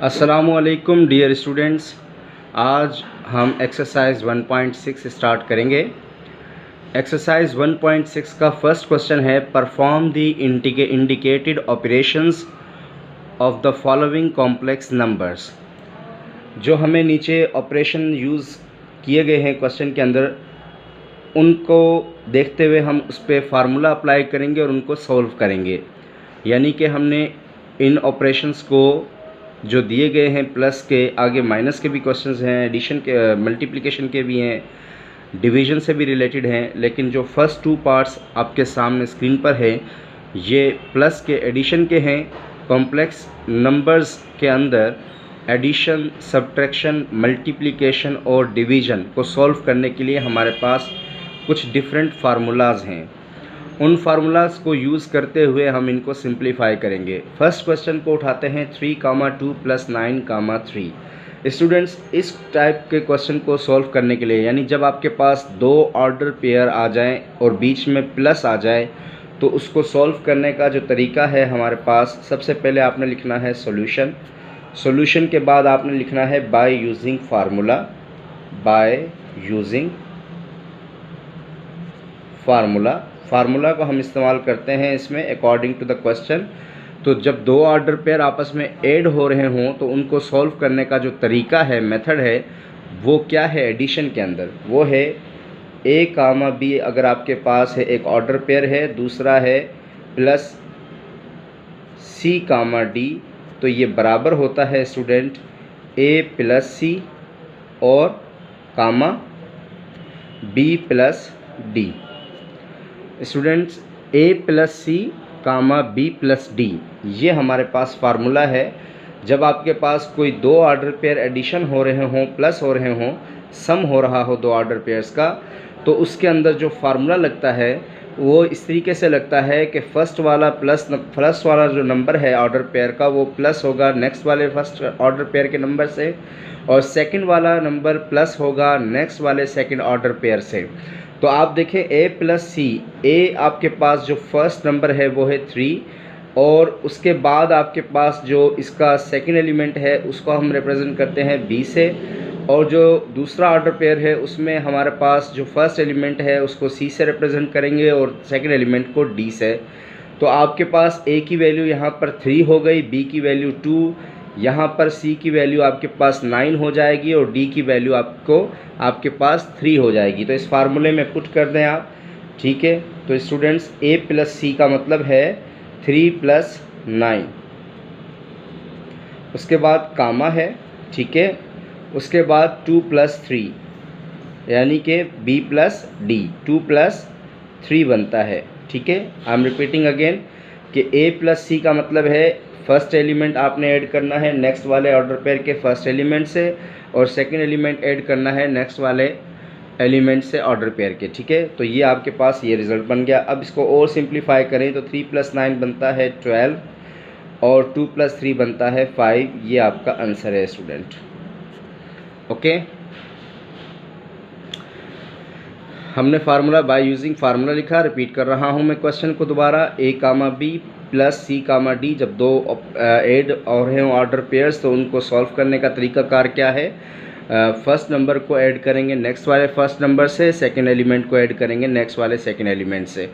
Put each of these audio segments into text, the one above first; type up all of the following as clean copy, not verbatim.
अस्सलामुअलैकुम dear students. आज हम एक्सरसाइज 1.6 स्टार्ट करेंगे। एक्सरसाइज 1.6 का फर्स्ट क्वेश्चन है, perform the indicated operations of the following complex numbers. जो हमें नीचे ऑपरेशन यूज़ किए गए हैं क्वेश्चन के अंदर, उनको देखते हुए हम उस पर फार्मूला अप्लाई करेंगे और उनको सॉल्व करेंगे। यानी कि हमने इन ऑपरेशंस को जो दिए गए हैं, प्लस के आगे माइनस के भी क्वेश्चंस हैं, एडिशन के, मल्टीप्लिकेशन के भी हैं, डिवीजन से भी रिलेटेड हैं, लेकिन जो फर्स्ट टू पार्ट्स आपके सामने स्क्रीन पर है ये प्लस के एडिशन के हैं। कॉम्प्लेक्स नंबर्स के अंदर एडिशन, सब्ट्रैक्शन, मल्टीप्लिकेशन और डिवीजन को सॉल्व करने के लिए हमारे पास कुछ डिफरेंट फार्मूलाज हैं। उन फार्मूलाज को यूज़ करते हुए हम इनको सिंप्लीफाई करेंगे। फर्स्ट क्वेश्चन को उठाते हैं 3, 2 + 9, 3। स्टूडेंट्स, इस टाइप के क्वेश्चन को सॉल्व करने के लिए, यानी जब आपके पास दो ऑर्डर पेयर आ जाएं और बीच में प्लस आ जाए, तो उसको सॉल्व करने का जो तरीका है हमारे पास, सबसे पहले आपने लिखना है सॉल्यूशन। सॉल्यूशन के बाद आपने लिखना है by using formula. By using formula को हम इस्तेमाल करते हैं इसमें अकॉर्डिंग टू द क्वेश्चन। तो जब दो ऑर्डर पेयर आपस में ऐड हो रहे हों तो उनको सॉल्व करने का जो तरीका है, मेथड है, वो क्या है एडिशन के अंदर, वो है A, B। अगर आपके पास है एक ऑर्डर पेयर है, दूसरा है प्लस C, D, तो ये बराबर होता है स्टूडेंट A + C और B + D। Students, A + C, B + D, ये हमारे पास फार्मूला है। जब आपके पास कोई दो ऑर्डर पेयर एडिशन हो रहे हों, प्लस हो रहे हों, सम हो रहा हो दो ऑर्डर पेयर्स का, तो उसके अंदर जो फार्मूला लगता है वो इस तरीके से लगता है कि फर्स्ट वाला जो नंबर है ऑर्डर पेयर का, वो प्लस होगा नेक्स्ट वाले फर्स्ट ऑर्डर पेयर के नंबर से, और सेकंड वाला नंबर प्लस होगा नेक्स्ट वाले सेकंड ऑर्डर पेयर से। तो आप देखें A + C, A आपके पास जो फर्स्ट नंबर है वो है 3, और उसके बाद आपके पास जो इसका सेकंड एलिमेंट है उसको हम रिप्रेजेंट करते हैं B से, और जो दूसरा ऑर्डर पेयर है उसमें हमारे पास जो फर्स्ट एलिमेंट है उसको C से रिप्रेजेंट करेंगे और सेकंड एलिमेंट को D से। तो आपके पास A की वैल्यू यहाँ पर 3 हो गई, B की वैल्यू 2, यहाँ पर C की वैल्यू आपके पास 9 हो जाएगी और D की वैल्यू आपके पास 3 हो जाएगी। तो इस फार्मूले में पुट कर दें आप, ठीक है। तो स्टूडेंट्स, A + C का मतलब है 3 + 9। उसके बाद कामा है, ठीक है। उसके बाद 2 + 3, यानी कि B + D, 2 + 3 बनता है, ठीक है। आई एम रिपीटिंग अगेन कि A + C का मतलब है फर्स्ट एलिमेंट आपने ऐड करना है नेक्स्ट वाले ऑर्डर पेयर के फर्स्ट एलिमेंट से, और सेकंड एलिमेंट ऐड करना है नेक्स्ट वाले एलिमेंट से ऑर्डर पेयर के, ठीक है। तो ये आपके पास ये रिज़ल्ट बन गया। अब इसको और सिंप्लीफाई करें तो 3 + 9 बनता है 12 और 2 + 3 बनता है 5। ये आपका आंसर है स्टूडेंट, ओके। हमने फार्मूला बाय यूजिंग फार्मूला लिखा। रिपीट कर रहा हूँ मैं क्वेश्चन को दोबारा। A, B + C, D, जब दो ऐड हो रहे हों ऑर्डर पेयर्स तो उनको सॉल्व करने का तरीकाकार क्या है? फर्स्ट नंबर को ऐड करेंगे नेक्स्ट वाले फर्स्ट नंबर से, सेकंड एलिमेंट को ऐड करेंगे नेक्स्ट वाले सेकंड एलिमेंट से।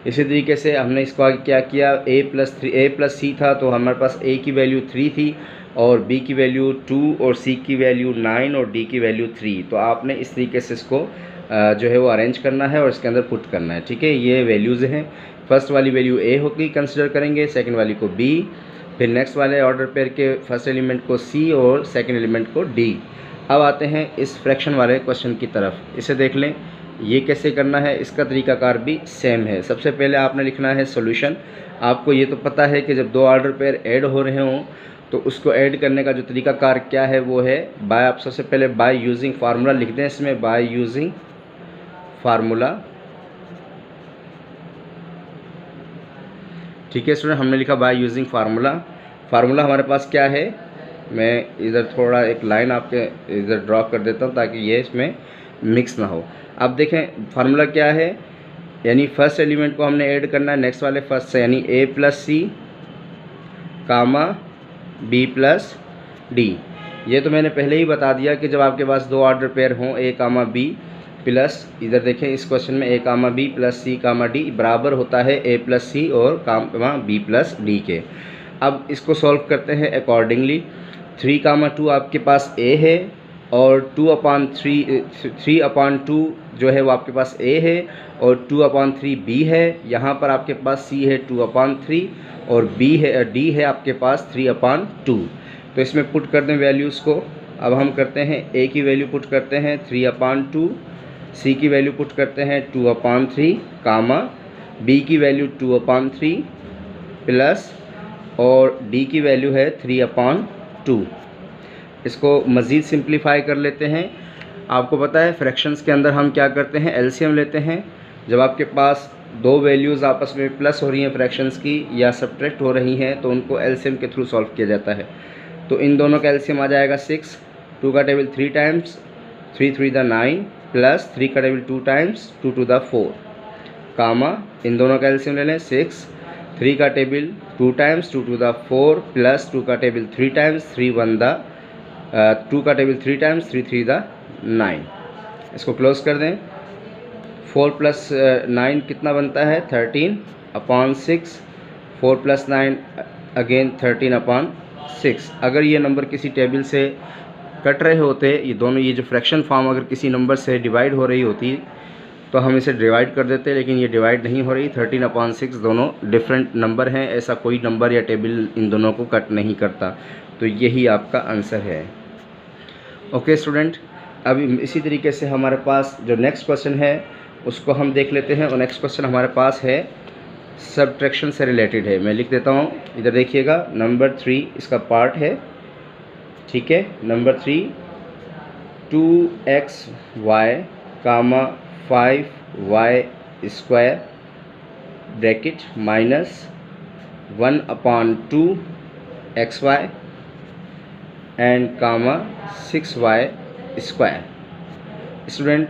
इसी तरीके से हमने इसको आगे क्या किया, A + C था तो हमारे पास A की वैल्यू 3 थी और B की वैल्यू 2 और C की वैल्यू 9 और D की वैल्यू 3। तो आपने इस तरीके से इसको जो है वो अरेंज करना है और इसके अंदर पुट करना है, ठीक है। ये वैल्यूज़ हैं। फर्स्ट वाली वैल्यू A होगी, कंसिडर करेंगे, सेकंड वाली को B, फिर नेक्स्ट वाले ऑर्डर पेयर के फर्स्ट एलिमेंट को C और सेकंड एलिमेंट को D। अब आते हैं इस फ्रैक्शन वाले क्वेश्चन की तरफ। इसे देख लें, ये कैसे करना है, इसका तरीकाकार भी सेम है। सबसे पहले आपने लिखना है सॉल्यूशन। आपको ये तो पता है कि जब दो ऑर्डर पेयर ऐड हो रहे हों तो उसको ऐड करने का जो तरीकाकार क्या है वो है बाय, आप सबसे पहले बाय यूजिंग फार्मूला लिख दें इसमें, बाय यूजिंग फार्मूला, ठीक है स्टूडेंट। हमने लिखा बाय यूजिंग फार्मूला। फार्मूला हमारे पास क्या है, मैं इधर थोड़ा एक लाइन आपके इधर ड्रॉ कर देता हूँ ताकि ये इसमें मिक्स ना हो। अब देखें फार्मूला क्या है, यानी फर्स्ट एलिमेंट को हमने ऐड करना है नेक्स्ट वाले फर्स्ट से, यानी A + C, B + डी। ये तो मैंने पहले ही बता दिया कि जब आपके पास दो ऑर्डर पेयर हों ए कामा बी प्लस, इधर देखें इस क्वेश्चन में ए कामा बी प्लस सी कामा डी बराबर होता है ए प्लस सी और कामा बी प्लस डी के। अब इसको सॉल्व करते हैं अकॉर्डिंगली। 3,2 आपके पास ए है और 3/2 जो है वो आपके पास ए है और 2/3 बी है। यहाँ पर आपके पास सी है 2/3 और बी है डी है आपके पास 3/2। तो इसमें पुट कर दें वैल्यूज़ को। अब हम करते हैं ए की वैल्यू पुट करते हैं 3/2, सी की वैल्यू पुट करते हैं 2/3 कामा बी की वैल्यू 2/3 प्लस और डी की वैल्यू है 3/2। इसको मज़ीद सिंप्लीफाई कर लेते हैं। आपको पता है फ्रैक्शंस के अंदर हम क्या करते हैं, एलसीएम लेते हैं। जब आपके पास दो वैल्यूज़ आपस में प्लस हो रही हैं फ्रैक्शंस की या सब्ट्रैक्ट हो रही हैं तो उनको एलसीएम के थ्रू सॉल्व किया जाता है। तो इन दोनों का एलसीएम आ जाएगा 6, 2 का टेबल 3 टाइम्स 3 3 द 9 प्लस 3 का टेबल 2 टाइम्स 2 2 द 4 कामा इन दोनों का एलसीएम ले लें 6, 3 का टेबल 2 टाइम्स 2 2 द 4 प्लस 2 का टेबल 3 टाइम्स 3 1 द 2 का टेबल 3 टाइम्स 3 3 द 9। इसको क्लोज कर दें। 4 + 9 कितना बनता है 13/6, 4 + 9 अगेन 13/6। अगर ये नंबर किसी टेबल से कट रहे होते, ये दोनों ये जो फ्रैक्शन फॉर्म अगर किसी नंबर से डिवाइड हो रही होती तो हम इसे डिवाइड कर देते, लेकिन ये डिवाइड नहीं हो रही। 13/6 दोनों डिफरेंट नंबर हैं, ऐसा कोई नंबर या टेबल इन दोनों को कट नहीं करता। तो यही आपका आंसर है। ओके स्टूडेंट, अब इसी तरीके से हमारे पास जो नेक्स्ट क्वेश्चन है उसको हम देख लेते हैं। और नेक्स्ट क्वेश्चन हमारे पास है सब्ट्रैक्शन से रिलेटेड है। मैं लिख देता हूँ, इधर देखिएगा। नंबर 3 इसका पार्ट है, ठीक है। Number 3 2xy comma 5y² bracket minus 1/2xy and comma 6y²। Student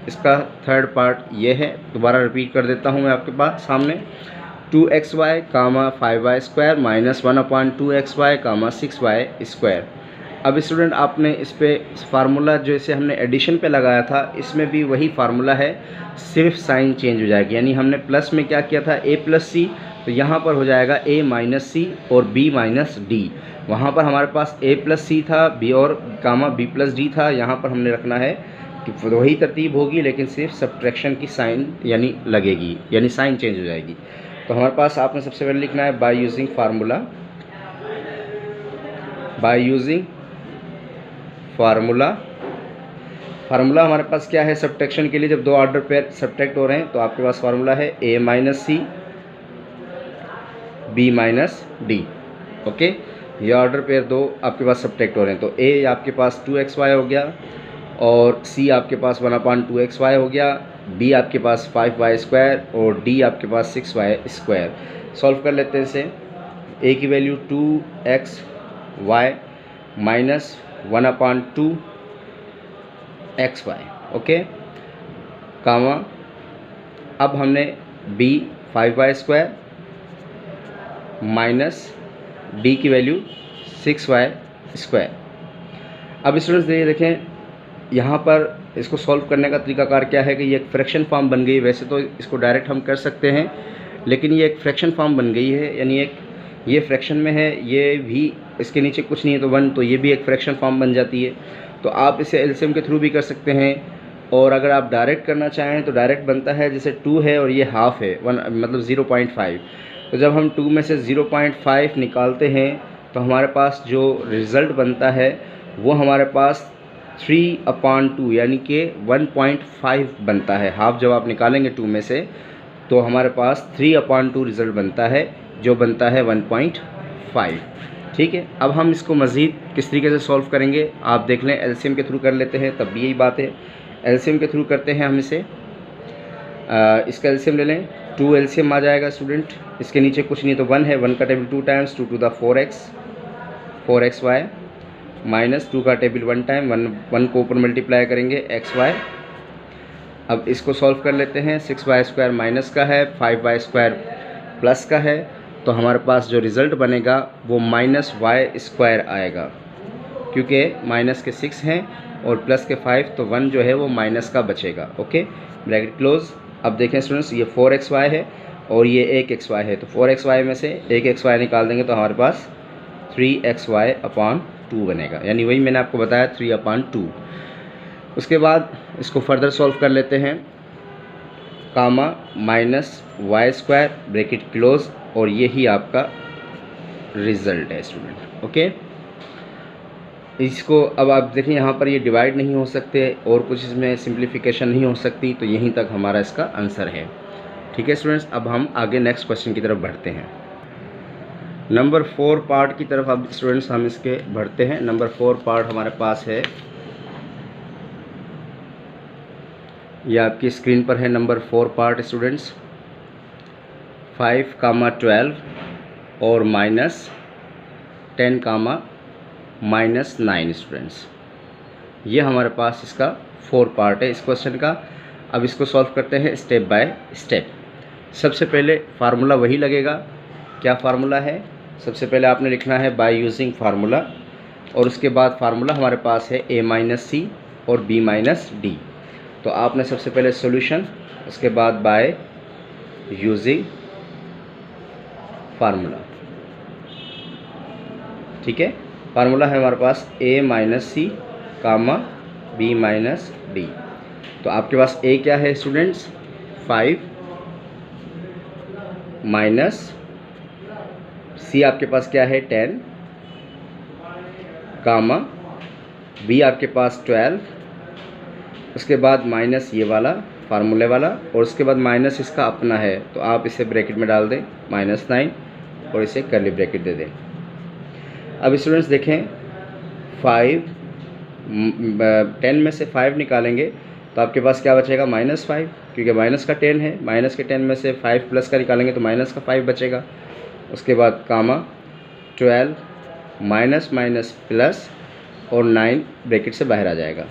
इसका थर्ड पार्ट ये है, दोबारा रिपीट कर देता हूँ मैं आपके पास सामने। 2xy comma 5y² minus 1/2xy कामा 6y²। अब स्टूडेंट आपने इस पे फार्मूला जो इसे हमने एडिशन पे लगाया था, इसमें भी वही फार्मूला है, सिर्फ साइन चेंज हो जाएगी। यानी हमने प्लस में क्या किया था a + c, तो यहाँ पर हो जाएगा a - c और b - d। वहाँ पर हमारे पास a + c था, b और कामा b + d था। यहाँ पर हमने रखना है कि वही तरतीब होगी लेकिन सिर्फ सब्ट्रैक्शन की साइन यानी लगेगी, यानी साइन चेंज हो जाएगी। तो हमारे पास आपने सबसे पहले लिखना है by using formula. By using formula हमारे पास क्या है सब्ट्रैक्शन के लिए, जब दो ऑर्डर पेयर सब्ट्रैक्ट हो रहे हैं तो आपके पास फार्मूला है a - c b - d। Okay, ये ऑर्डर पेयर दो आपके पास सब्ट्रैक्ट हो रहे हैं तो a आपके पास 2xy हो गया और c आपके पास 1/2xy हो गया, b आपके पास 5y² और d आपके पास 6y²। सॉल्व कर लेते हैं इसे। a की value 2xy minus 1/2xy, okay कामा। अब हमने b 5y² माइनस d की वैल्यू 6y²। अब स्टूडेंट्स ये देखें, यहाँ पर इसको सॉल्व करने का तरीकाकार क्या है कि ये एक फ्रैक्शन फॉर्म बन गई। वैसे तो इसको डायरेक्ट हम कर सकते हैं लेकिन ये एक फ्रैक्शन फॉर्म बन गई है, यानी एक ये फ्रैक्शन में है, ये भी इसके नीचे कुछ नहीं है तो 1, तो ये भी एक फ्रैक्शन फॉर्म बन जाती है। तो आप इसे एलसीएम के थ्रू भी कर सकते हैं और अगर आप डायरेक्ट करना चाहें तो डायरेक्ट बनता है। जैसे 2 है और ये हाफ है, 1 मतलब 0.5। तो जब हम 2 में से 0.5 निकालते हैं तो हमारे पास जो रिज़ल्ट बनता है वो हमारे पास 3/2 यानी कि 1.5 बनता है। हाफ जब आप निकालेंगे 2 में से तो हमारे पास 3/2 रिज़ल्ट बनता है, जो बनता है 1.5। ठीक है, अब हम इसको मज़ीद किस तरीके से सॉल्व करेंगे आप देख लें। एलसीएम के थ्रू कर लेते हैं, तब भी यही बात है। एलसीएम के थ्रू करते हैं हम इसे। इसका एलसीएम ले लें, 2 एलसीएम आ जाएगा स्टूडेंट। इसके नीचे कुछ नहीं तो 1 है, 1 का टेबल 2 टाइम्स 2 × 4xy माइनस 2 का टेबल 1 टाइम 1 को ऊपर मल्टीप्लाई करेंगे xy। अब इसको सॉल्व कर लेते हैं। 6y² माइनस का है, 5y² प्लस का है, तो हमारे पास जो रिज़ल्ट बनेगा वो -y² आएगा। क्योंकि माइनस के 6 हैं और प्लस के 5, तो 1 जो है वो माइनस का बचेगा। Okay, bracket close. अब देखें स्टूडेंट्स, ये 4xy है और ये 1xy है, तो 4xy में से 1xy निकाल देंगे तो हमारे पास 3xy/2 बनेगा, यानी वही मैंने आपको बताया 3/2। उसके बाद इसको फर्दर सॉल्व कर लेते हैं, कामा -y² ब्रैकेट क्लोज, और यही आपका रिज़ल्ट है स्टूडेंट। ओके, इसको अब आप देखें यहाँ पर ये डिवाइड नहीं हो सकते और कुछ इसमें सिंप्लीफिकेशन नहीं हो सकती, तो यहीं तक हमारा इसका आंसर है। ठीक है स्टूडेंट्स, अब हम आगे नेक्स्ट क्वेश्चन की तरफ बढ़ते हैं। नंबर 4 पार्ट की तरफ अब स्टूडेंट्स हम इसके बढ़ते हैं। नंबर 4 पार्ट हमारे पास है, यह आपकी स्क्रीन पर है। नंबर 4 पार्ट स्टूडेंट्स 5, 12 और -10, -9 स्टूडेंट्स, ये हमारे पास इसका 4 पार्ट है इस क्वेश्चन का। अब इसको सॉल्व करते हैं स्टेप बाय स्टेप। सबसे पहले फार्मूला वही लगेगा। क्या फार्मूला है? सबसे पहले आपने लिखना है बाय यूजिंग फार्मूला, और उसके बाद फार्मूला हमारे पास है a-c और b-d। तो आपने सबसे पहले सॉल्यूशन, उसके बाद बाय यूजिंग फार्मूला। ठीक है, फार्मूला है हमारे पास a-c, b-d। तो आपके पास a क्या है स्टूडेंट्स? 5 माइनस c आपके पास क्या है? 10, कामा b आपके पास 12, उसके बाद माइनस ये वाला फार्मूले वाला, और उसके बाद माइनस इसका अपना है, तो आप इसे ब्रैकेट में डाल दें -9 और इसे कर्ली ब्रैकेट दे दें। अब स्टूडेंट्स देखें, 10 में से 5 निकालेंगे तो आपके पास क्या बचेगा? -5, क्योंकि माइनस का 10 है। माइनस के 10 में से 5 प्लस का निकालेंगे तो माइनस का 5 बचेगा। उसके बाद कामा 12 माइनस माइनस प्लस और 9 ब्रैकेट से बाहर आ जाएगा।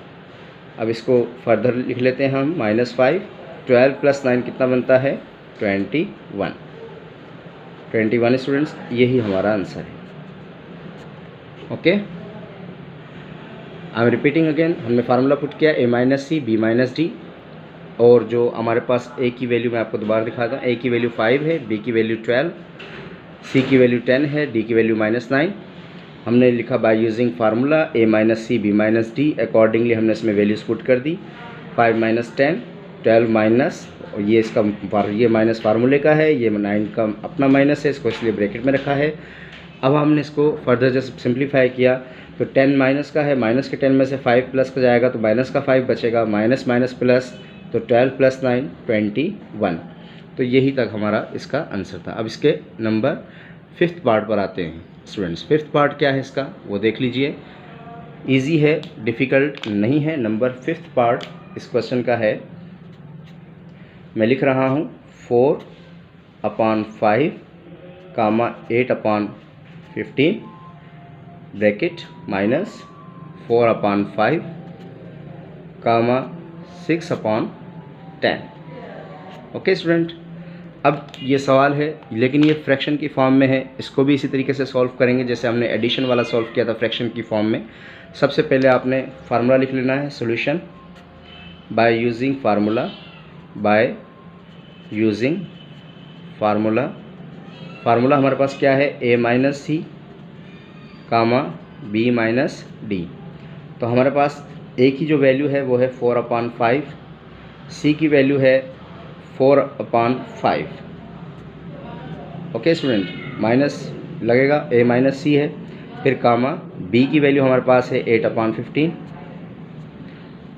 अब इसको फर्दर लिख लेते हैं हम, -5, 12 + 9 कितना बनता है? 21। 21 स्टूडेंट्स, यही हमारा आंसर है। Okay, I am repeating again. हमने फार्मूला पुट किया a-c, b-d, और जो हमारे पास a की वैल्यू मैं आपको दोबारा दिखाता हूँ। a की वैल्यू 5 है, b की वैल्यू 12, c की वैल्यू 10 है, d की वैल्यू -9। हमने लिखा by using formula a-c, b-d, accordingly हमने इसमें वैल्यूज़ पुट कर दी। 5 - 10, 12 माइनस, और ये इसका ये माइनस फार्मूले का है, ये 9 का अपना माइनस है, इसको इसलिए ब्रैकेट में रखा है। अब हमने इसको फर्दर जब सिंप्लीफाई किया तो 10 माइनस का है, माइनस के 10 में से 5 प्लस का जाएगा तो माइनस का 5 बचेगा, माइनस माइनस प्लस, तो 12 + 9 21। तो यही तक हमारा इसका आंसर था। अब इसके नंबर 5th पार्ट पर आते हैं स्टूडेंट्स। 5th पार्ट क्या है इसका वो देख लीजिए। इजी है, डिफ़िकल्ट नहीं है। नंबर 5th पार्ट इस क्वेश्चन का है, मैं लिख रहा हूँ 4/5, 8/15 ब्रैकेट माइनस 4/5, 6/10। ओके स्टूडेंट, अब ये सवाल है लेकिन ये फ्रैक्शन की फॉर्म में है। इसको भी इसी तरीके से सॉल्व करेंगे जैसे हमने एडिशन वाला सॉल्व किया था फ्रैक्शन की फॉर्म में। सबसे पहले आपने फार्मूला लिख लेना है, solution by using formula, by using formula. Formula हमारे पास क्या है? a-c, b-d। तो हमारे पास a की जो वैल्यू है वो है 4/5, c की वैल्यू है 4/5। ओके स्टूडेंट, माइनस लगेगा, a-c है, फिर कामा b की वैल्यू हमारे पास है 8/15,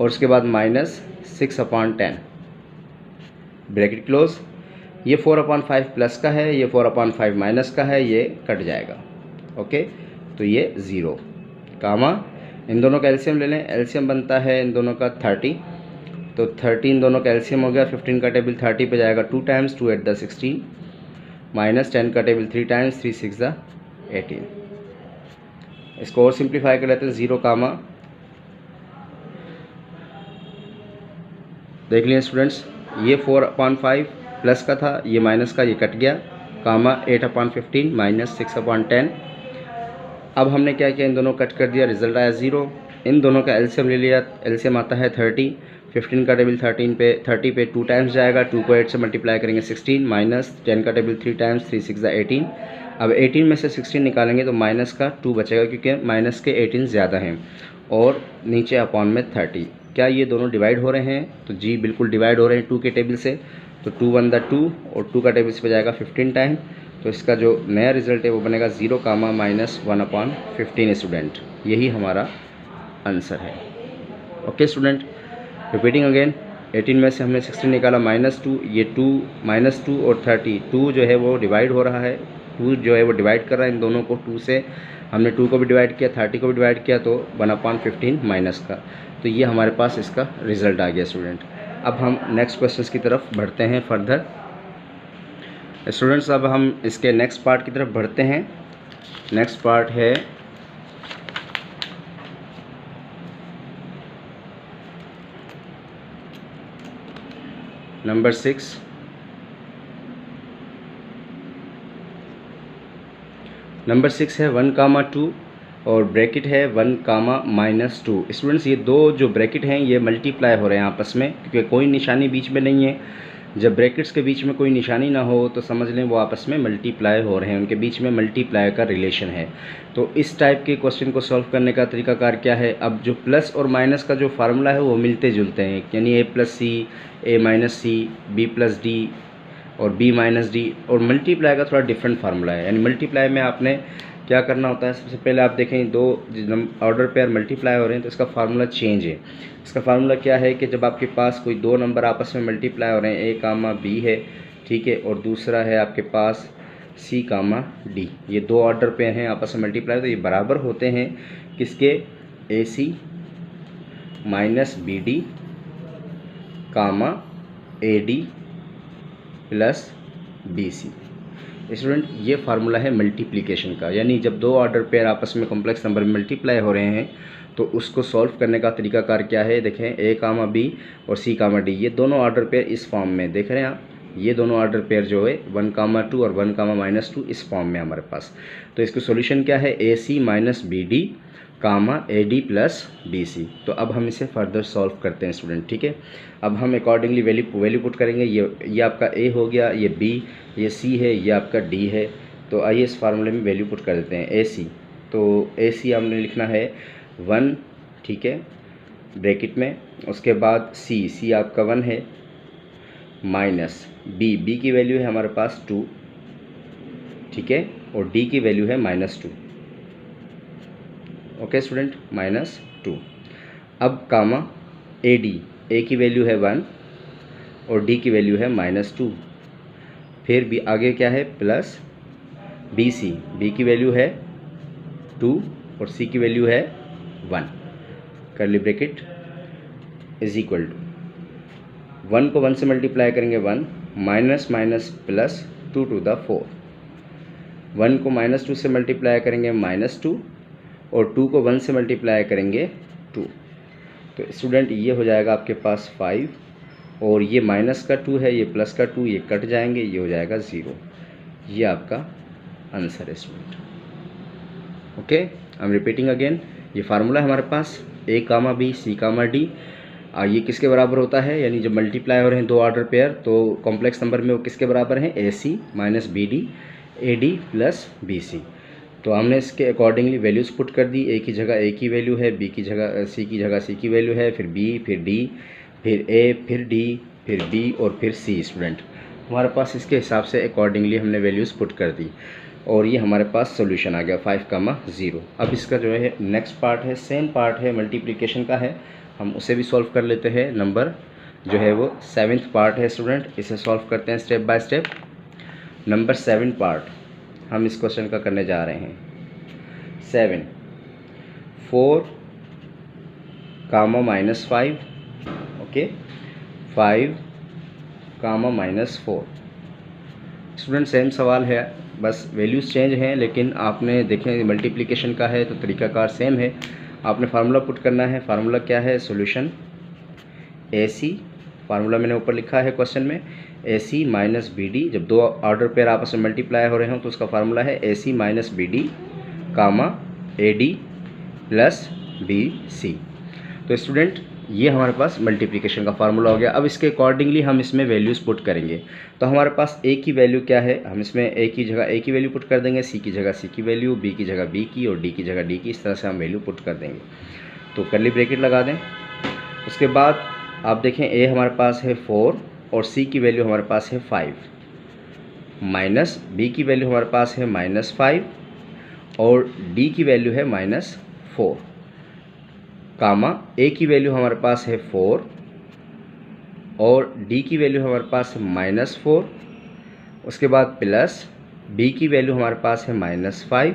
और उसके बाद -6/10 ब्रैकेट क्लोज। ये 4/5 प्लस का है, ये 4/5 माइनस का है, ये कट जाएगा। ओके, तो ये 0, कामा इन दोनों का एलसीएम ले लें। एलसीएम बनता है इन दोनों का 30, तो 30 इन दोनों का एलसीएम हो गया। 15 का टेबल 30 पे जाएगा 2 टाइम्स, 2 8 = 16, -10 का टेबल 3 टाइम्स, 3 6 = 18। इसको और सिंप्लीफाई कर लेते हैं, 0, कामा देख लिए स्टूडेंट्स, ये 4/5 प्लस का था, ये माइनस का, ये कट गया, कामा 8/15 -6/10 अब हमने क्या किया, इन दोनों कट कर दिया, रिजल्ट आया 0। इन दोनों का एलसीएम ले लिया, एलसीएम आता है 30। 15 का टेबल 30 पे 2 टाइम्स जाएगा, 2 को 8 से मल्टीप्लाई करेंगे 16, माइनस 10 का टेबल 3 टाइम्स, 3 6 18। अब 18 में से 16 निकालेंगे तो माइनस का 2 बचेगा, क्योंकि माइनस के 18 ज़्यादा हैं, और नीचे अपॉन में 30। क्या ये दोनों डिवाइड हो रहे हैं? तो जी बिल्कुल डिवाइड हो रहे हैं 2 के टेबल से। तो 2 1 2 और 2 का टेबल से जाएगा 15 टाइम। तो इसका जो नया रिजल्ट है वो बनेगा 0 कामा माइनस 1/15 स्टूडेंट। यही हमारा आंसर है। ओके स्टूडेंट, रिपीटिंग अगेन, 18 में से हमने 16 निकाला, -2, ये 2 -2 और 30, 2 जो है वो डिवाइड हो रहा है, 2 जो है वो डिवाइड कर रहा है इन दोनों को, 2 से हमने 2 को भी डिवाइड किया, 30 को भी डिवाइड किया, तो 1/15 माइनस का। तो ये हमारे पास इसका रिजल्ट आ गया स्टूडेंट। अब हम नेक्स्ट क्वेश्चन की तरफ बढ़ते हैं फर्दर स्टूडेंट्स। अब हम इसके नेक्स्ट पार्ट की तरफ बढ़ते हैं। नेक्स्ट पार्ट है नंबर 6। नंबर 6 है 1,2 और ब्रैकेट है 1,-2। स्टूडेंट्स ये दो जो ब्रैकेट हैं ये मल्टीप्लाई हो रहे हैं आपस में, क्योंकि कोई निशानी बीच में नहीं है। जब ब्रैकेट्स के बीच में कोई निशानी ना हो तो समझ लें वो आपस में मल्टीप्लाई हो रहे हैं, उनके बीच में मल्टीप्लाई का रिलेशन है। तो इस टाइप के क्वेश्चन को सॉल्व करने का तरीकाकार क्या है? अब जो प्लस और माइनस का जो फार्मूला है वो मिलते जुलते हैं, यानी A+C, A-C, B+D और B-D, और मल्टीप्लाई का थोड़ा डिफरेंट फार्मूला है। यानी मल्टीप्लाई में आपने क्या करना होता है, सबसे पहले आप देखें दो ऑर्डर पेयर मल्टीप्लाई हो रहे हैं तो इसका फार्मूला चेंज है। इसका फार्मूला क्या है कि जब आपके पास कोई दो नंबर आपस में मल्टीप्लाई हो रहे हैं, A, B है, ठीक है, और दूसरा है आपके पास C, D, ये दो ऑर्डर पेयर हैं आपस में मल्टीप्लाई, तो ये बराबर होते हैं किसके? AC minus BD AD plus BC। Student ये फार्मूला है मल्टीप्लिकेशन का, यानी जब दो ऑर्डर पेयर आपस में कॉम्प्लेक्स नंबर में मल्टीप्लाई हो रहे हैं तो उसको सॉल्व करने का तरीकाकार क्या है? देखें, A, B और C, D, ये दोनों ऑर्डर पेयर इस फॉर्म में देख रहे हैं आप, ये दोनों ऑर्डर पेयर जो है 1,2 और 1,-2 इस फॉर्म में हमारे पास। तो इसका सॉल्यूशन क्या है? AC minus BD AD plus BC। तो अब हम इसे फर्दर सॉल्व करते हैं स्टूडेंट, ठीक है। अब हम अकॉर्डिंगली वैल्यू पुट करेंगे। ये आपका A हो गया, ये B, ये C है, ये आपका D है। तो आइए इस फार्मूले में वैल्यू पुट कर देते हैं। AC, तो AC हमने लिखना है 1, ठीक है, ब्रैकेट में, उसके बाद C आपका 1 है, माइनस B की वैल्यू है हमारे पास 2, ठीक है, और D की वैल्यू है -2। Okay student, -2। अब कामा AD, A की वैल्यू है 1 और D की वैल्यू है -2। फिर भी आगे क्या है? प्लस BC, B की वैल्यू है 2 और C की वैल्यू है 1, curly bracket is equal to 1 को 1 से मल्टीप्लाई करेंगे 1, minus minus plus 2 to the 4, 1 को -2 से मल्टीप्लाई करेंगे -2 और 2 को 1 से मल्टीप्लाई करेंगे 2। तो स्टूडेंट ये हो जाएगा आपके पास 5, और ये माइनस का 2 है, ये प्लस का 2, ये कट जाएंगे, ये हो जाएगा 0। ये आपका आंसर है student. Okay, I am repeating again, ये फार्मूला है हमारे पास A, B, C, D। ये किसके बराबर होता है? यानी जब मल्टीप्लाई हो रहे हैं दो ऑर्डर पेयर तो कॉम्प्लेक्स नंबर में वो किसके बराबर हैं? AC minus BD AD plus BC। तो हमने इसके अकॉर्डिंगली वैल्यूज़ पुट कर दी। A की जगह A की वैल्यू है, B की जगह C की जगह C की वैल्यू है, फिर B, फिर D, फिर A, फिर D, फिर B और फिर C। स्टूडेंट हमारे पास इसके हिसाब से अकॉर्डिंगली हमने वैल्यूज़ पुट कर दी और ये हमारे पास सॉल्यूशन आ गया 5,0। अब इसका जो है नेक्स्ट पार्ट है, सेम पार्ट है, मल्टीप्लिकेशन का है, हम उसे भी सॉल्व कर लेते हैं। नंबर जो है वो 7th पार्ट है स्टूडेंट, इसे सॉल्व करते हैं step by step. Number 7 part हम इस क्वेश्चन का करने जा रहे हैं। 7 4, -5, ओके, 5, -4। स्टूडेंट सेम सवाल है, बस वैल्यूज़ चेंज हैं, लेकिन आपने देखें मल्टीप्लिकेशन का है तो तरीकाकार सेम है। आपने फार्मूला पुट करना है। फार्मूला क्या है? सॉल्यूशन AC, फार्मूला मैंने ऊपर लिखा है क्वेश्चन में, AC माइनस BD। जब दो ऑर्डर पेयर आपस में मल्टीप्लाई हो रहे हों तो उसका फार्मूला है AC minus BD, AD plus BC। तो स्टूडेंट ये हमारे पास मल्टीप्लिकेशन का फार्मूला हो गया। अब इसके अकॉर्डिंगली हम इसमें वैल्यूज़ पुट करेंगे। तो हमारे पास A की वैल्यू क्या है, हम इसमें A की जगह A की वैल्यू पुट कर देंगे, C की जगह C की वैल्यू, B की जगह B की और D की जगह D की, इस तरह से हम वैल्यू पुट कर देंगे। तो कर्ली ब्रैकेट लगा दें। उसके बाद आप देखें A हमारे पास है 4 और C की वैल्यू हमारे पास है 5, माइनस B की वैल्यू हमारे पास है -5 और D की वैल्यू है -4, कामा A की वैल्यू हमारे पास है 4 और D की वैल्यू हमारे पास है -4। उसके बाद प्लस B की वैल्यू हमारे पास है -5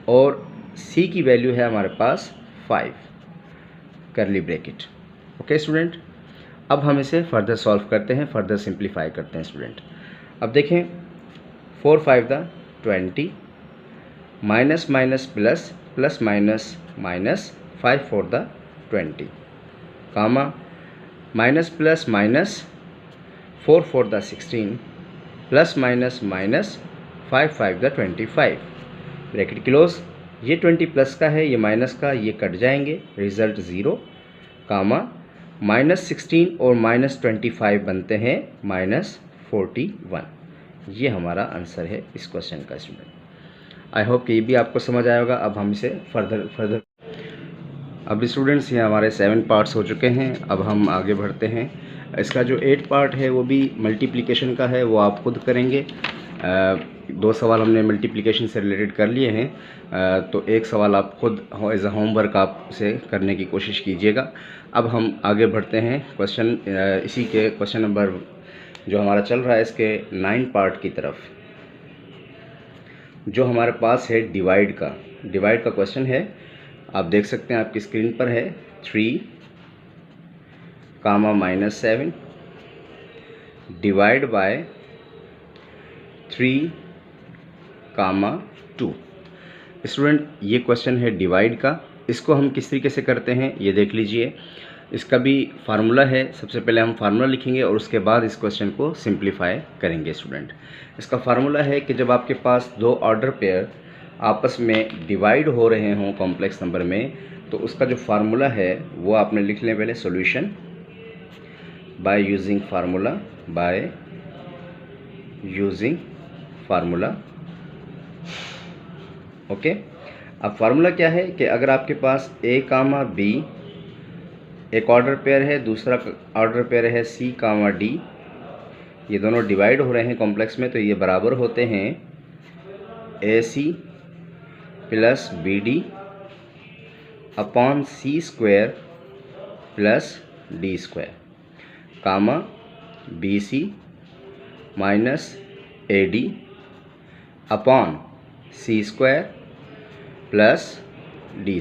और C की वैल्यू है हमारे पास 5, कर्ली ब्रैकेट। ओके स्टूडेंट, अब हम इसे फर्दर सॉल्व करते हैं, फर्दर सिंप्लीफाई करते हैं स्टूडेंट। अब देखें 4 5 द 20, minus minus plus, plus minus minus, 5 4 द 20, कामा माइनस प्लस माइनस 4 4 द 16, प्लस माइनस माइनस 5 5 द 25, ब्रैकेट क्लोज। ये 20 प्लस का है, ये माइनस का, ये कट जाएंगे, रिजल्ट 0, कामा -16 और -25 बनते हैं -41। ये हमारा आंसर है इस क्वेश्चन का स्टूडेंट। आई होप कि ये भी आपको समझ आया होगा। अब हम इसे फर्दर अब स्टूडेंट्स ये हमारे 7 पार्ट्स हो चुके हैं। अब हम आगे बढ़ते हैं। इसका जो 8 पार्ट है वो भी मल्टीप्लिकेशन का है, वो आप खुद करेंगे। 2 सवाल हमने मल्टीप्लिकेशन से रिलेटेड कर लिए हैं, तो एक सवाल आप खुद एज अ होमवर्क आप उसे करने की कोशिश कीजिएगा। अब हम आगे बढ़ते हैं क्वेश्चन, इसी के क्वेश्चन नंबर जो हमारा चल रहा है इसके 9 पार्ट की तरफ, जो हमारे पास है डिवाइड का क्वेश्चन है। आप देख सकते हैं आपकी स्क्रीन पर है 3, -7 डिवाइड बाय 3, 2। स्टूडेंट ये क्वेश्चन है डिवाइड का। इसको हम किस तरीके से करते हैं ये देख लीजिए। इसका भी फार्मूला है। सबसे पहले हम फार्मूला लिखेंगे और उसके बाद इस क्वेश्चन को सिंप्लीफाई करेंगे स्टूडेंट। इसका फार्मूला है कि जब आपके पास 2 ऑर्डर पेयर आपस में डिवाइड हो रहे हों कॉम्प्लेक्स नंबर में, तो उसका जो फार्मूला है वो आपने लिख लें पहले, solution by using formula. Okay, अब फार्मूला क्या है कि अगर आपके पास A, B एक ऑर्डर पेयर है, दूसरा ऑर्डर पेयर है C, D, ये दोनों डिवाइड हो रहे हैं कॉम्प्लेक्स में, तो ये बराबर होते हैं AC plus BD upon C² plus D², कामा BC minus AD upon C² plus D²,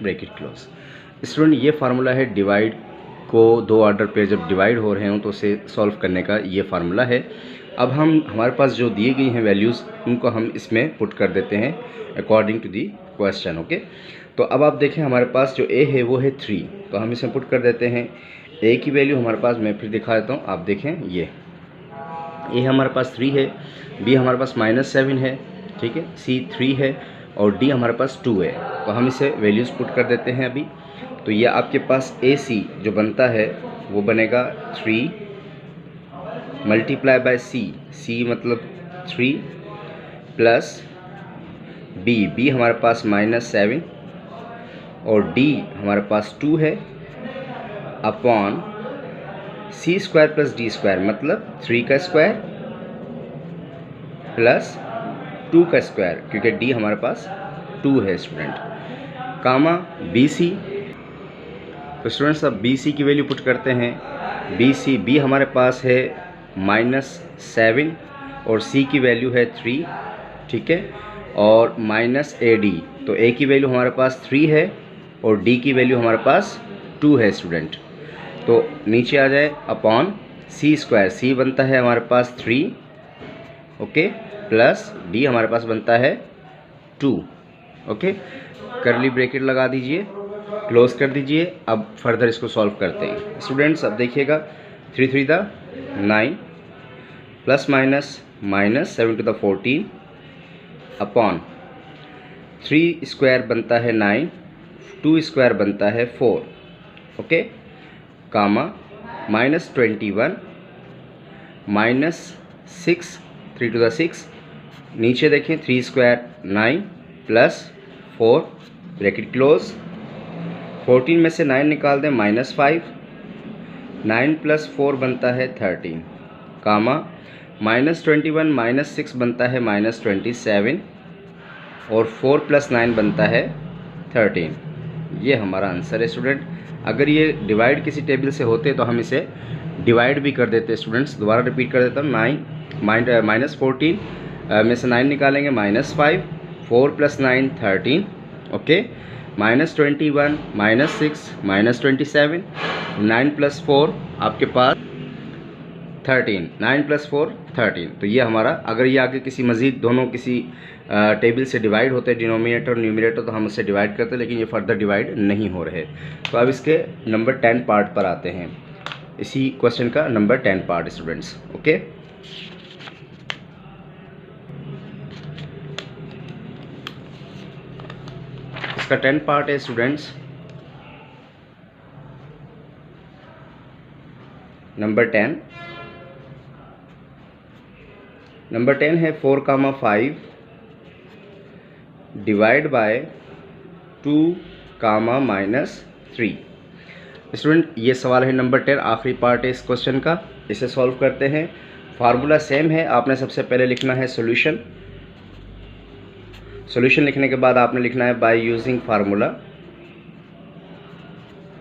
bracket close. Student ये फार्मूला है डिवाइड को, 2 ऑर्डर पेयर जब डिवाइड हो रहे हों तो उसे सॉल्व करने का ये फार्मूला है। अब हम हमारे पास जो दिए गई हैं वैल्यूज़, उनको हम इसमें पुट कर देते हैं according to the question. Okay, तो अब आप देखें हमारे पास जो A है वो है 3, तो हम इसमें पुट कर देते हैं। A की वैल्यू हमारे पास, मैं फिर दिखा देता हूँ, आप देखें ये A हमारे पास 3 है, B हमारे पास -7 है, ठीक है, C 3 है और D हमारे पास 2 है। तो हम इसे वैल्यूज़ पुट कर देते हैं अभी। तो ये आपके पास AC जो बनता है वो बनेगा 3 मल्टीप्लाई बाय C मतलब 3 प्लस B हमारे पास -7 और D हमारे पास 2 है अपॉन C² प्लस D² मतलब 3 का स्क्वायर प्लस 2 का स्क्वायर, क्योंकि D हमारे पास 2 है स्टूडेंट, कामा BC। तो स्टूडेंट्स अब BC की वैल्यू पुट करते हैं। B हमारे पास है -7 और C की वैल्यू है 3, ठीक है, और माइनस AD, तो A की वैल्यू हमारे पास 3 है और D की वैल्यू हमारे पास 2 है स्टूडेंट। तो नीचे आ जाए अपॉन C² C बनता है हमारे पास 3, ओके, प्लस D हमारे पास बनता है 2, ओके, कर्ली ब्रैकेट लगा दीजिए, क्लोज कर दीजिए। अब फर्दर इसको सॉल्व करते हैं स्टूडेंट्स। अब देखिएगा 3 3 द 9 प्लस माइनस -7 टू द 14 अपॉन 3 स्क्वायर बनता है 9, 2 स्क्वायर बनता है 4, ओके, कामा -21 -6, 3 to the 6, नीचे देखें 3 स्क्वायर 9 प्लस 4 ब्रैकेट क्लोज, 14 में से 9 निकाल दें -5, 9 + 4 बनता है 13, कामा -21 -6 बनता है -27 और 4 + 9 बनता है 13। ये हमारा आंसर है स्टूडेंट। अगर ये डिवाइड किसी टेबल से होते तो हम इसे डिवाइड भी कर देते स्टूडेंट्स। दोबारा रिपीट कर देता हूँ, -14 में से 9 निकालेंगे -5, 4 + 9 13, ओके, -21 -6 -27, 9 + 4 आपके पास 13, 9 + 4 13। तो ये हमारा, अगर ये आगे किसी मज़ीद दोनों किसी टेबल से डिवाइड होते डिनोमिनेटर और न्यूमरेटर तो हम उससे डिवाइड करते, लेकिन ये फर्दर डिवाइड नहीं हो रहे। तो अब इसके नंबर 10 पार्ट पर आते हैं। इसी क्वेश्चन का नंबर 10 पार्ट स्टूडेंट्स, ओके। इसका 10 पार्ट है स्टूडेंट्स, नंबर 10। नंबर 10 है 4, 5 डिवाइड बाय 2, -3। स्टूडेंट ये सवाल है नंबर 10, आखिरी पार्ट है इस क्वेश्चन का। इसे सॉल्व करते हैं। फार्मूला सेम है, आपने सबसे पहले लिखना है सॉल्यूशन। सॉल्यूशन लिखने के बाद आपने लिखना है by using formula,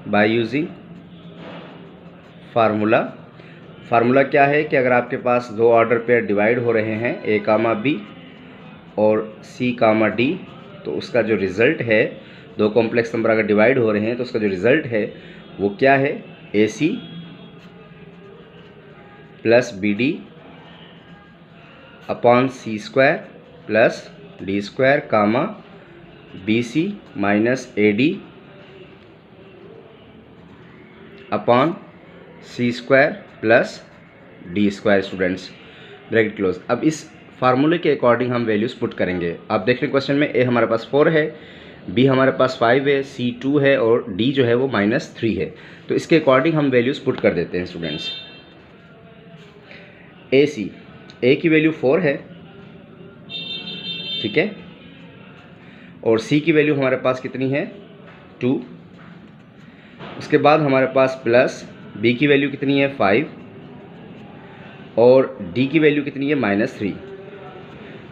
by using formula. Formula क्या है कि अगर आपके पास दो ऑर्डर पेयर डिवाइड हो रहे हैं A, B और C, D, तो उसका जो रिज़ल्ट है, दो कॉम्प्लेक्स नंबर अगर डिवाइड हो रहे हैं तो उसका जो रिज़ल्ट है वो क्या है, AC + BD upon C² + D², BC - AD upon C² + D² students, bracket close. अब इस फार्मूले के अकॉर्डिंग हम वैल्यूज़ पुट करेंगे। आप देख लें क्वेश्चन में A हमारे पास 4 है, B हमारे पास 5 है, C 2 है और D जो है वो -3 है। तो इसके अकॉर्डिंग हम वैल्यूज़ पुट कर देते हैं स्टूडेंट्स। A की वैल्यू 4 है, ठीक है, और C की वैल्यू हमारे पास कितनी है, 2। उसके बाद हमारे पास प्लस B की वैल्यू कितनी है, 5 और D की वैल्यू कितनी है, -3।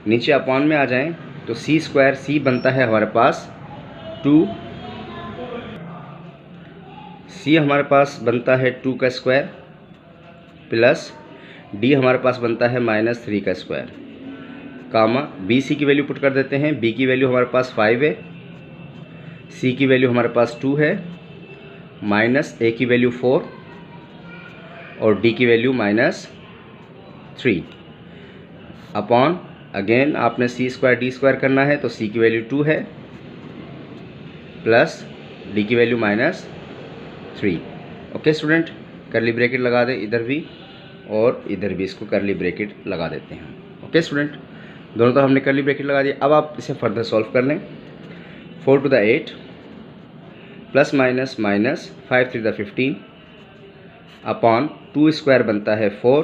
नीचे अपॉन में आ जाएं तो C² बनता है हमारे पास 2, C हमारे पास बनता है 2 का स्क्वायर प्लस D हमारे पास बनता है -3 का स्क्वायर, BC की वैल्यू पुट कर देते हैं। B की वैल्यू हमारे पास 5 है, C की वैल्यू हमारे पास 2 है, A की वैल्यू 4 और D की वैल्यू -3 अपॉन, अगेन आपने C² D² करना है तो C की वैल्यू 2 है प्लस D की वैल्यू -3। ओके स्टूडेंट, करली ब्रैकेट लगा दें इधर भी और इधर भी, इसको करली ब्रैकेट लगा देते हैं। ओके स्टूडेंट, दोनों तरफ हमने करली ब्रैकेट लगा दिया। अब आप इसे फर्दर सॉल्व कर लें। 4 to the 8 plus minus -5 3 the 15 upon 2 square बनता है 4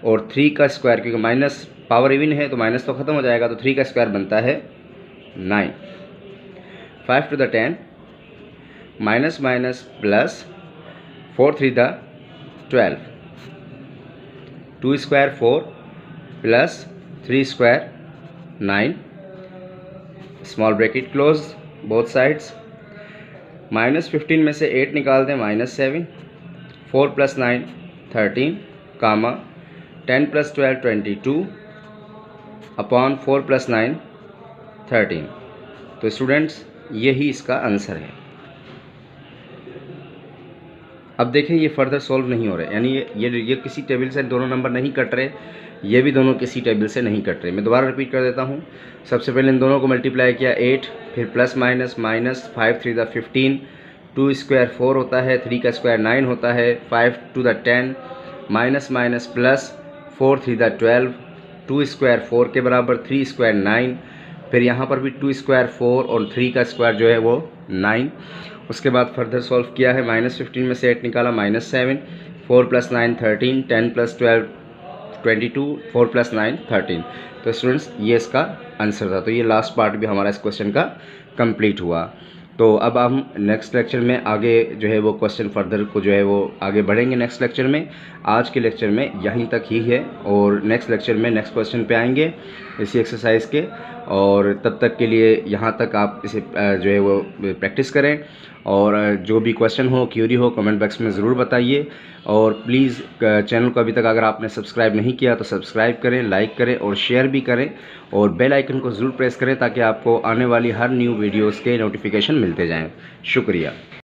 और 3 का स्क्वायर, क्योंकि माइनस पावर इवन है तो माइनस तो ख़त्म हो जाएगा, तो 3 का स्क्वायर बनता है 9। 5 to the 10 minus plus 4 3 the 12, 2 square 4 plus 3 square 9, small bracket close both sides. -15 में से 8 निकाल दें -7, 4 + 9 13, 10 + 12 22 अपॉन 4 + 9 13। तो स्टूडेंट्स यही इसका आंसर है। अब देखें ये फर्दर सॉल्व नहीं हो रहे, यानी ये किसी टेबल से दोनों नंबर नहीं कट रहे, ये भी दोनों किसी टेबल से नहीं कट रहे। मैं दोबारा रिपीट कर देता हूँ। सबसे पहले इन दोनों को मल्टीप्लाई किया 8, फिर प्लस माइनस -5 3 the 15, 2 स्क्वायर 4 होता है, 3 का स्क्वायर 9 होता है, 5 to the 10 minus plus 4 3 the 12, 2 square 4 के बराबर, 3 स्क्वायर 9, फिर यहाँ पर भी 2 स्क्वायर 4 और 3 का स्क्वायर जो है वो 9। उसके बाद फर्दर सॉल्व किया है, -15 में से 8 निकाला, -7, 4 + 9 13, 10 + 12 22, 4 + 9 13। तो स्टूडेंट्स ये इसका आंसर था। तो ये लास्ट पार्ट भी हमारा इस क्वेश्चन का कंप्लीट हुआ। तो अब हम नेक्स्ट लेक्चर में आगे जो है वो क्वेश्चन फर्दर को जो है वो आगे बढ़ेंगे नेक्स्ट लेक्चर में। आज के लेक्चर में यहीं तक ही है और नेक्स्ट लेक्चर में नेक्स्ट क्वेश्चन पे आएंगे इसी एक्सरसाइज के। और तब तक के लिए यहाँ तक आप इसे जो है वो प्रैक्टिस करें और जो भी क्वेश्चन हो, क्यूरी हो, कमेंट बॉक्स में ज़रूर बताइए। और प्लीज़ चैनल को अभी तक अगर आपने सब्सक्राइब नहीं किया तो सब्सक्राइब करें, लाइक करें और शेयर भी करें और बेल आइकन को ज़रूर प्रेस करें ताकि आपको आने वाली हर न्यू वीडियोस के नोटिफिकेशन मिलते जाएं। शुक्रिया।